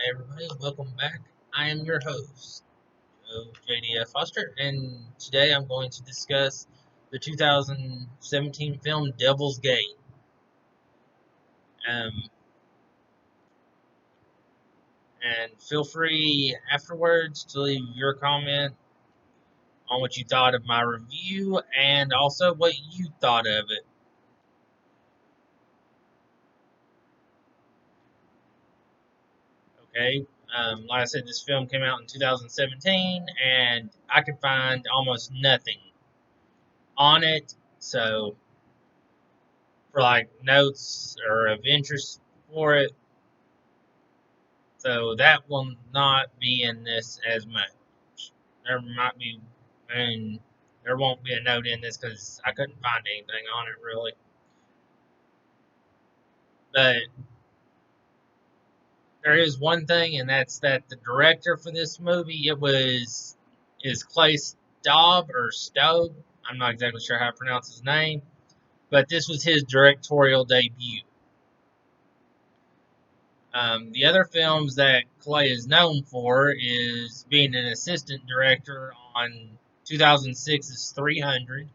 Hey everybody, welcome back. I am your host, JDF Foster, and today I'm going to discuss the 2017 film Devil's Gate. Um, and feel free afterwards to leave your comment on what you thought of my review and also what you thought of it. Okay, like I said, this film came out in 2017, and I could find almost nothing on it, so for like notes or of interest for it. So that will not be in this as much. There might be, and there won't be a note in this because I couldn't find anything on it really. But there is one thing, and that's that the director for this movie is Clay Staub or Stobe. I'm not exactly sure how to pronounce his name, but this was his directorial debut. The other films that Clay is known for is being an assistant director on 2006's 300,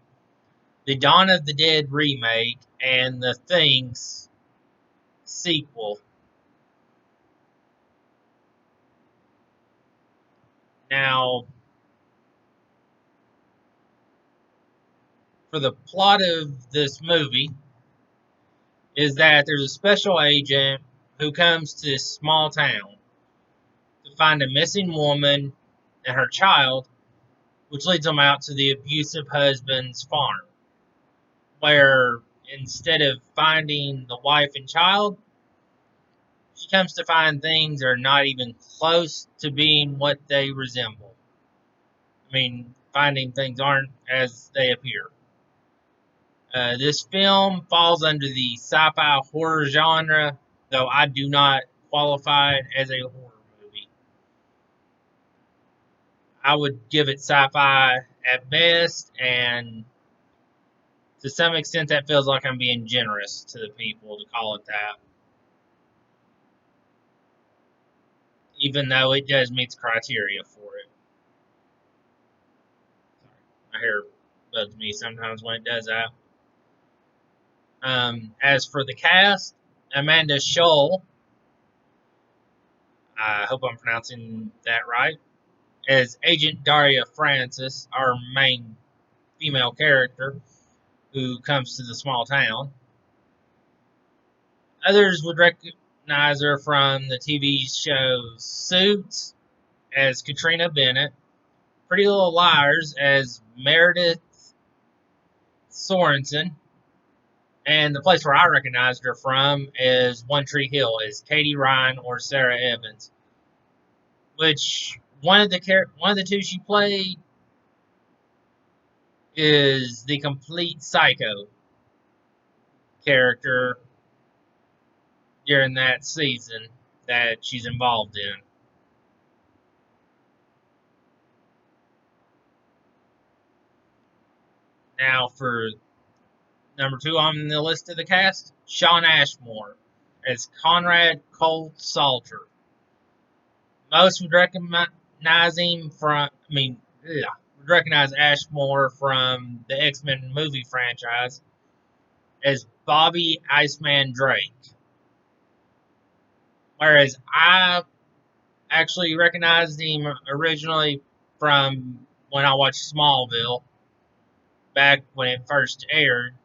the Dawn of the Dead remake, and the Things sequel. Now, for the plot of this movie, is that there's a special agent who comes to this small town to find a missing woman and her child, which leads them out to the abusive husband's farm, where instead of finding the wife and child, she comes to find things are not even close to being what they resemble. I mean, finding things aren't as they appear. This film falls under the sci-fi horror genre, though I do not qualify it as a horror movie. I would give it sci-fi at best, and to some extent that feels like I'm being generous to the people to call it that. Even though it does meet the criteria for it. Sorry, my hair bugs me sometimes when it does that. As for the cast, Amanda Shull, I hope I'm pronouncing that right, as Agent Daria Francis, our main female character who comes to the small town. Others would recognize her from the TV show Suits as Katrina Bennett, Pretty Little Liars as Meredith Sorensen, and the place where I recognized her from is One Tree Hill, is Katie Ryan or Sarah Evans. Which one of the two she played is the complete psycho character during that season that she's involved in. Now for number 2 on the list of the cast, Shawn Ashmore as Conrad Cold Salter. Most would recognize him from, would recognize Ashmore from the X-Men movie franchise as Bobby Iceman Drake. Whereas I actually recognized him originally from when I watched Smallville back when it first aired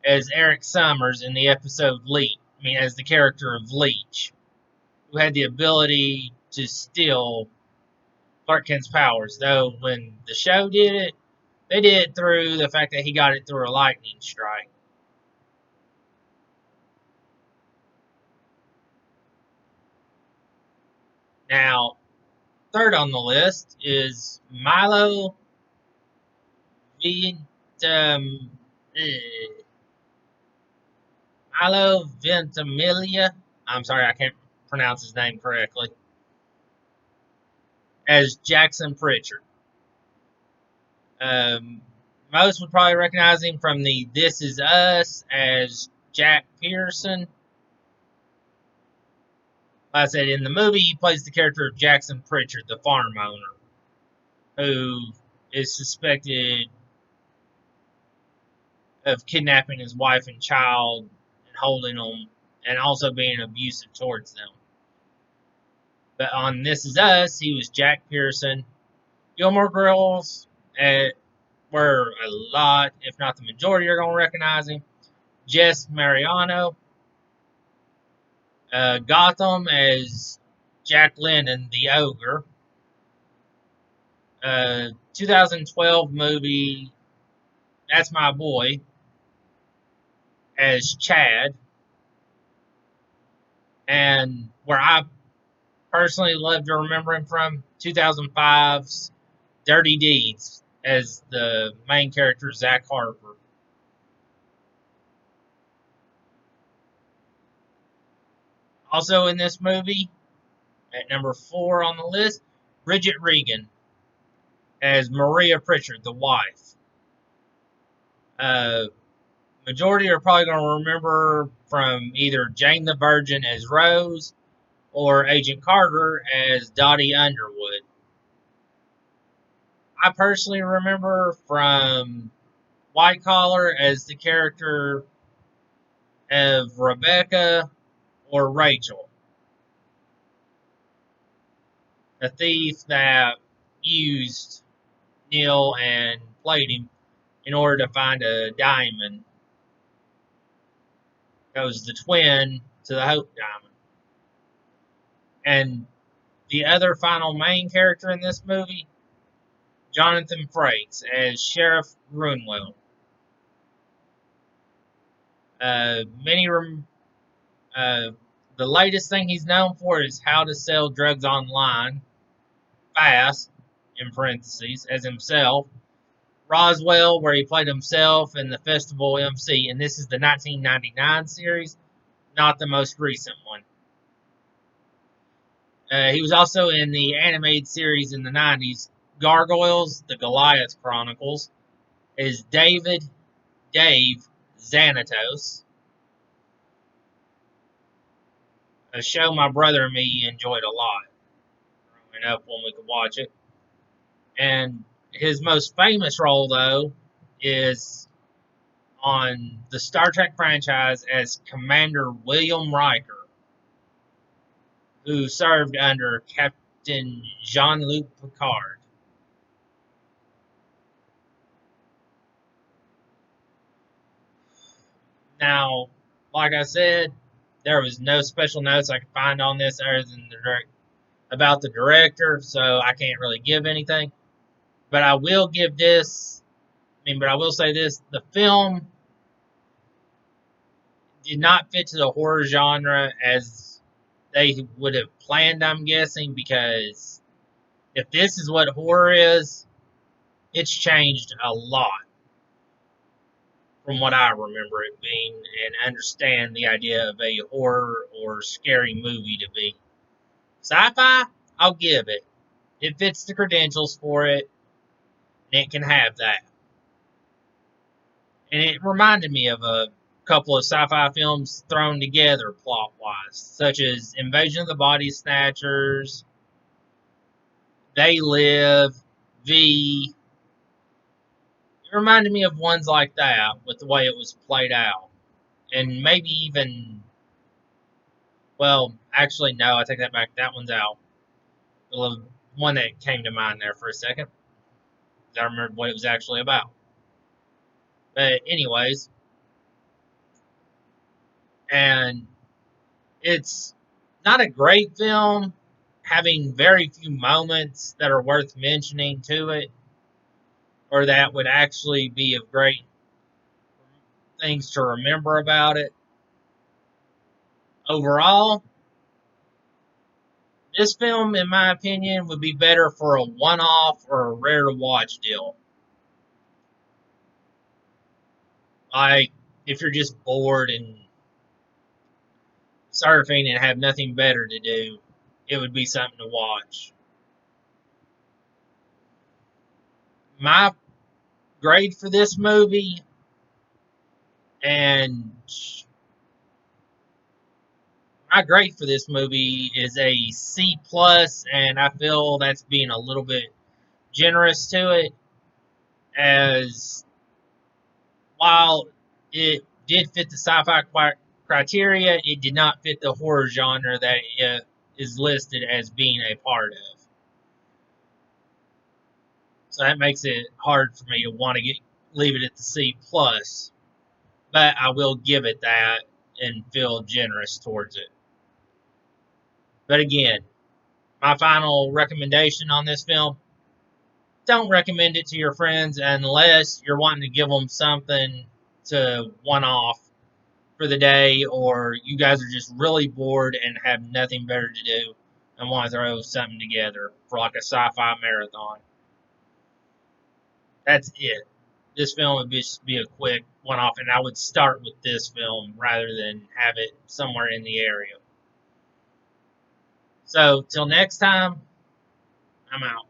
as Eric Summers in the episode Leech. As the character of Leech, who had the ability to steal Clark Kent's powers. Though when the show did it, they did it through the fact that he got it through a lightning strike. Now, third on the list is Vent, um, eh, Milo Ventimiglia. I'm sorry, I can't pronounce his name correctly. As Jackson Pritchard. Um, Most would probably recognize him from the This Is Us as Jack Pearson. Like I said, in the movie, he plays the character of Jackson Pritchard, the farm owner, who is suspected of kidnapping his wife and child and holding them, and also being abusive towards them. But on This Is Us, he was Jack Pearson. Gilmore Girls were a lot, if not the majority, are going to recognize him. Jess Mariano. Gotham as Jack Lennon, the ogre. 2012 movie, That's My Boy, as Chad. And where I personally love to remember him from, 2005's Dirty Deeds, as the main character, Zach Harper. Also in this movie, at number 4 on the list, Bridget Regan as Maria Pritchard, the wife. Uh, Majority are probably going to remember from either Jane the Virgin as Rose or Agent Carter as Dottie Underwood. I personally remember from White Collar as the character of Rebecca or Rachel, a thief that used Neil and played him in order to find a diamond that was the twin to the Hope Diamond. And the other final main character in this movie, Jonathan Frakes as Sheriff Roonwell. Many the latest thing he's known for is how to sell drugs online fast, in parentheses, as himself. Roswell, where he played himself in the Festival MC, and this is the 1999 series, not the most recent one. He was also in the animated series in the 90s, Gargoyles, The Goliath Chronicles, as Dave Xanatos, a show my brother and me enjoyed a lot growing up when we could watch it. And his most famous role, though, is on the Star Trek franchise as Commander William Riker, who served under Captain Jean-Luc Picard. Now, like I said, there was no special notes I could find on this other than about the director, so I can't really give anything. But I will give this. But I will say this: the film did not fit to the horror genre as they would have planned, I'm guessing, because if this is what horror is, it's changed a lot from what I remember it being and understand the idea of a horror or scary movie to be. Sci-fi, I'll give it. It fits the credentials for it, and it can have that. And it reminded me of a couple of sci-fi films thrown together plot-wise, such as Invasion of the Body Snatchers, They Live, V. It reminded me of ones like that with the way it was played out. And maybe even, well, actually, no, I take that back. That one's out. The one that came to mind there for a second. I remember what it was actually about. But, anyways, and it's not a great film, having very few moments that are worth mentioning to it, or that would actually be of great things to remember about it. Overall, this film, in my opinion, would be better for a one-off or a rare-to-watch deal. Like, if you're just bored and surfing and have nothing better to do, it would be something to watch. My grade for this movie, and my grade for this movie is a C plus, and I feel that's being a little bit generous to it, as while it did fit the sci-fi criteria, it did not fit the horror genre that it is listed as being a part of. So that makes it hard for me to want to leave it at the C plus, but I will give it that and feel generous towards it. But again, my final recommendation on this film: don't recommend it to your friends unless you're wanting to give them something to one off for the day, or you guys are just really bored and have nothing better to do and want to throw something together for like a sci-fi marathon. That's it. This film would just be a quick one off, and I would start with this film rather than have it somewhere in the area. So, till next time, I'm out.